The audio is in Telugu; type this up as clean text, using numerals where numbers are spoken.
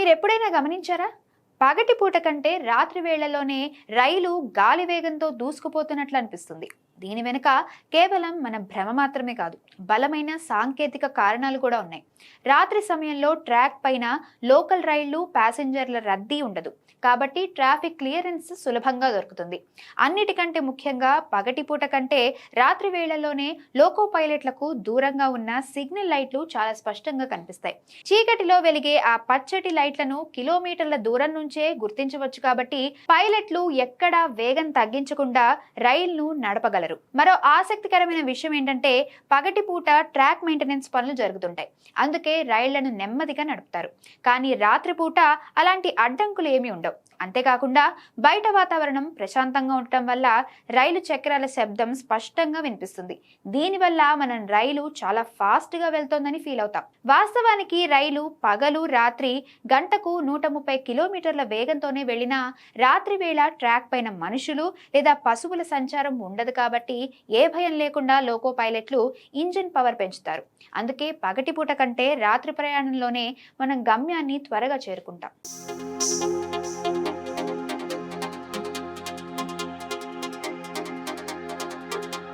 మీరెప్పుడైనా గమనించారా? పగటిపూట కంటే రాత్రి వేళల్లోనే రైలు గాలి వేగంతో దూసుకుపోతున్నట్లు అనిపిస్తుంది. దీని వెనుక కేవలం మన భ్రమ మాత్రమే కాదు, బలమైన సాంకేతిక కారణాలు కూడా ఉన్నాయి. రాత్రి సమయంలో ట్రాక్ పైన లోకల్ రైళ్లు, ప్యాసింజర్ల రద్దీ ఉండదు. కాబట్టి ట్రాఫిక్ క్లియరెన్స్ సులభంగా దొరుకుతుంది. అన్నిటికంటే ముఖ్యంగా పగటిపూట కంటే రాత్రి వేళల్లోనే లోకో పైలట్లకు దూరంగా ఉన్న సిగ్నల్ లైట్లు చాలా స్పష్టంగా కనిపిస్తాయి. చీకటిలో వెలిగే ఆ పచ్చటి లైట్లను కిలోమీటర్ల దూరం నుంచే గుర్తించవచ్చు. కాబట్టి పైలట్లు ఎక్కడా వేగం తగ్గించకుండా రైలును నడపగలరు. మరో ఆసక్తికరమైన విషయం ఏంటంటే, పగటిపూట ట్రాక్ మెయింటెనెన్స్ పనులు జరుగుతుంటాయి. అందుకే రైళ్లను నెమ్మదిగా నడుపుతారు. కానీ రాత్రిపూట అలాంటి అడ్డంకులు ఏమీ ఉండవు. అంతేకాకుండా బయట వాతావరణం ప్రశాంతంగా ఉండటం వల్ల రైలు చక్రాల శబ్దం స్పష్టంగా వినిపిస్తుంది. దీనివల్ల మనం రైలు చాలా ఫాస్ట్ గా వెళ్తోందని ఫీల్ అవుతాం. వాస్తవానికి రైలు పగలు రాత్రి గంటకు 130 కిలోమీటర్ల వేగంతోనే వెళ్ళినా రాత్రి వేళ ట్రాక్ పైన మనుషులు లేదా పశువుల సంచారం ఉండదు. కాబట్టి ఏ భయం లేకుండా లోకో పైలట్లు ఇంజిన్ పవర్ పెంచుతారు. అందుకే పగటిపూట కంటే రాత్రి ప్రయాణంలోనే మనం గమ్యాన్ని త్వరగా చేరుకుంటాం.